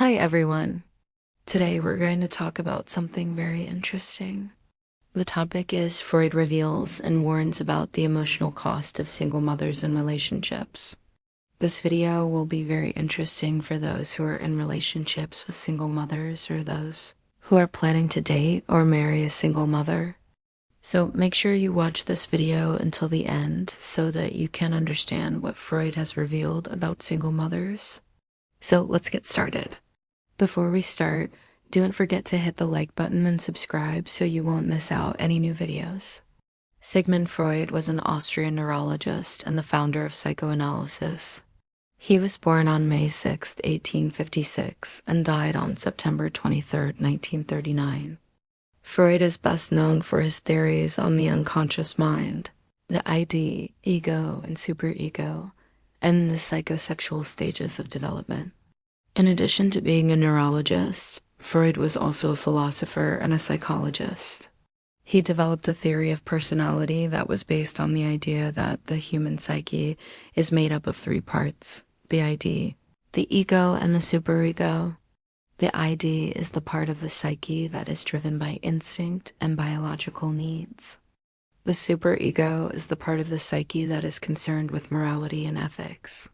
Hi everyone. Today we're going to talk about something very interesting. The topic is Freud reveals and warns about the emotional cost of single mothers in relationships. This video will be very interesting for those who are in relationships with single mothers or those who are planning to date or marry a single mother. So make sure you watch this video until the end so that you can understand what Freud has revealed about single mothers. So let's get started. Before we start, don't forget to hit the like button and subscribe so you won't miss out any new videos. Sigmund Freud was an Austrian neurologist and the founder of psychoanalysis. He was born on May 6, 1856, and died on September 23, 1939. Freud is best known for his theories on the unconscious mind, the ID, ego, and superego, and the psychosexual stages of development. In addition to being a neurologist, Freud was also a philosopher and a psychologist. He developed a theory of personality that was based on the idea that the human psyche is made up of three parts: the ID, the ego, and the superego. The ID is the part of the psyche that is driven by instinct and biological needs. The superego is the part of the psyche that is concerned with morality and ethics.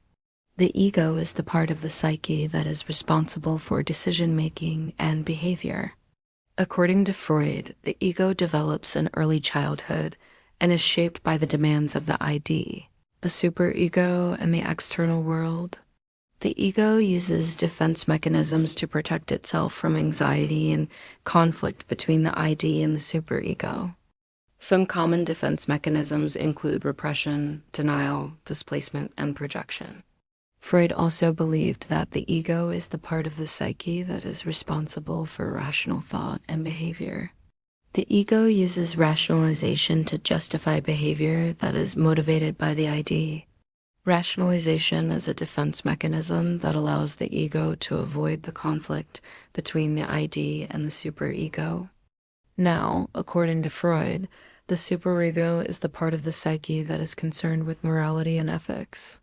The ego is the part of the psyche that is responsible for decision-making and behavior. According to Freud, the ego develops in early childhood and is shaped by the demands of the ID, the superego, and the external world. The ego uses defense mechanisms to protect itself from anxiety and conflict between the ID and the superego. Some common defense mechanisms include repression, denial, displacement, and projection. Freud also believed that the ego is the part of the psyche that is responsible for rational thought and behavior. The ego uses rationalization to justify behavior that is motivated by the ID. Rationalization is a defense mechanism that allows the ego to avoid the conflict between the ID and the superego. Now, according to Freud, the superego is the part of the psyche that is concerned with morality and ethics.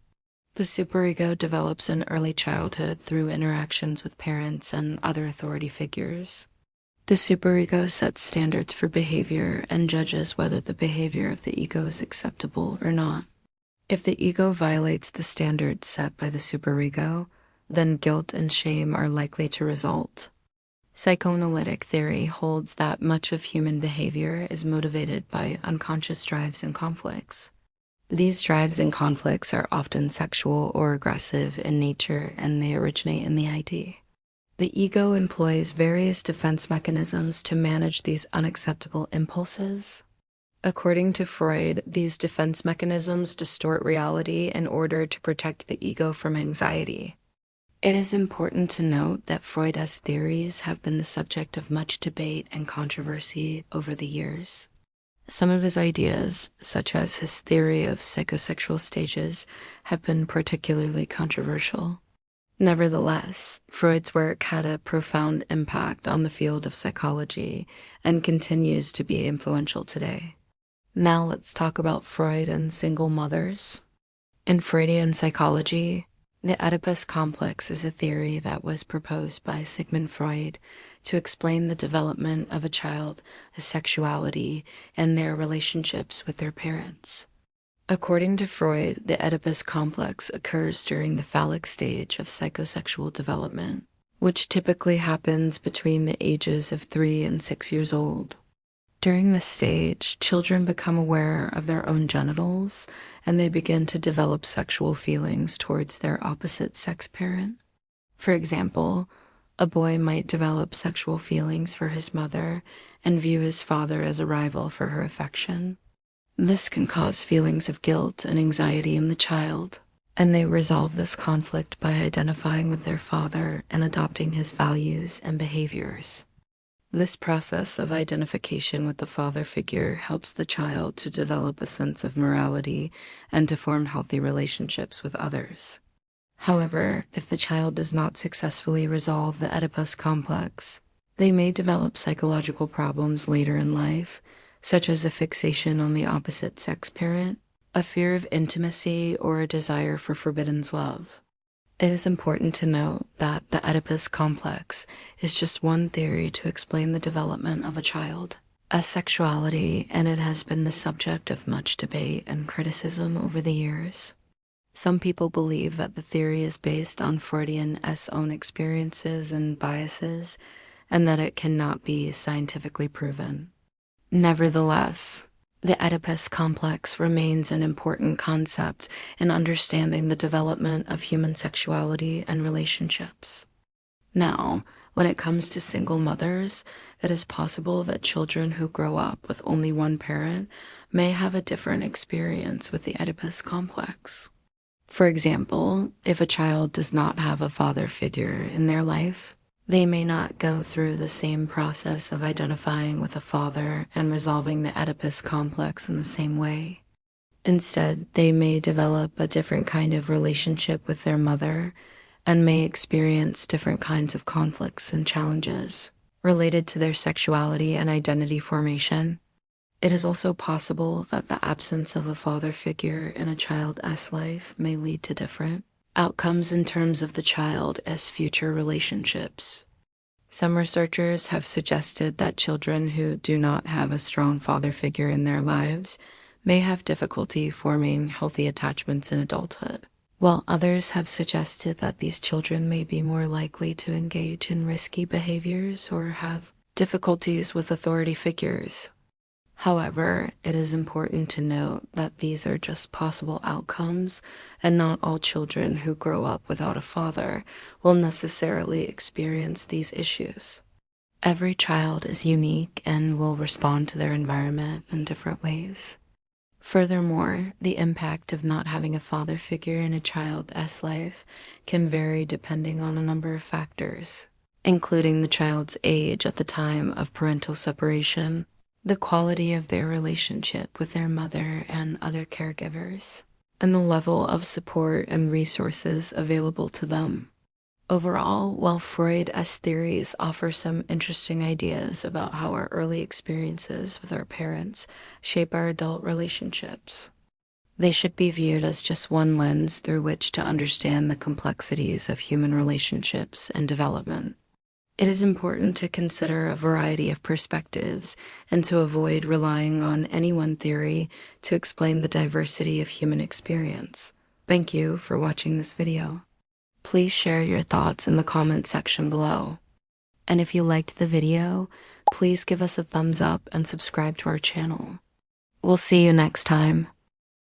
The superego develops in early childhood through interactions with parents and other authority figures. The superego sets standards for behavior and judges whether the behavior of the ego is acceptable or not. If the ego violates the standards set by the superego, then guilt and shame are likely to result. Psychoanalytic theory holds that much of human behavior is motivated by unconscious drives and conflicts. These drives and conflicts are often sexual or aggressive in nature, and they originate in the ID. The ego employs various defense mechanisms to manage these unacceptable impulses. According to Freud, these defense mechanisms distort reality in order to protect the ego from anxiety. It is important to note that Freud's theories have been the subject of much debate and controversy over the years. Some of his ideas, such as his theory of psychosexual stages, have been particularly controversial. Nevertheless, Freud's work had a profound impact on the field of psychology and continues to be influential today. Now let's talk about Freud and single mothers. In Freudian psychology, the Oedipus complex is a theory that was proposed by Sigmund Freud to explain the development of a child's sexuality and their relationships with their parents. According to Freud, the Oedipus complex occurs during the phallic stage of psychosexual development, which typically happens between the ages of 3 and 6 years old. During this stage, children become aware of their own genitals, and they begin to develop sexual feelings towards their opposite sex parent. For example, a boy might develop sexual feelings for his mother and view his father as a rival for her affection. This can cause feelings of guilt and anxiety in the child, and they resolve this conflict by identifying with their father and adopting his values and behaviors. This process of identification with the father figure helps the child to develop a sense of morality and to form healthy relationships with others. However, if the child does not successfully resolve the Oedipus complex, they may develop psychological problems later in life, such as a fixation on the opposite sex parent, a fear of intimacy, or a desire for forbidden love. It is important to note that the Oedipus complex is just one theory to explain the development of a child as sexuality, and it has been the subject of much debate and criticism over the years. Some people believe that the theory is based on Freudian's own experiences and biases, and that it cannot be scientifically proven. Nevertheless, the Oedipus complex remains an important concept in understanding the development of human sexuality and relationships. Now, when it comes to single mothers, it is possible that children who grow up with only one parent may have a different experience with the Oedipus complex. For example, if a child does not have a father figure in their life, they may not go through the same process of identifying with a father and resolving the Oedipus complex in the same way. Instead, they may develop a different kind of relationship with their mother and may experience different kinds of conflicts and challenges related to their sexuality and identity formation. It is also possible that the absence of a father figure in a child's life may lead to different outcomes in terms of the child as future relationships. Some researchers have suggested that children who do not have a strong father figure in their lives may have difficulty forming healthy attachments in adulthood, while others have suggested that these children may be more likely to engage in risky behaviors or have difficulties with authority figures. However, it is important to note that these are just possible outcomes, and not all children who grow up without a father will necessarily experience these issues. Every child is unique and will respond to their environment in different ways. Furthermore, the impact of not having a father figure in a child's life can vary depending on a number of factors, including the child's age at the time of parental separation, the quality of their relationship with their mother and other caregivers, and the level of support and resources available to them. Overall, while Freud's theories offer some interesting ideas about how our early experiences with our parents shape our adult relationships, they should be viewed as just one lens through which to understand the complexities of human relationships and development. It is important to consider a variety of perspectives and to avoid relying on any one theory to explain the diversity of human experience. Thank you for watching this video. Please share your thoughts in the comment section below. And if you liked the video, please give us a thumbs up and subscribe to our channel. We'll see you next time.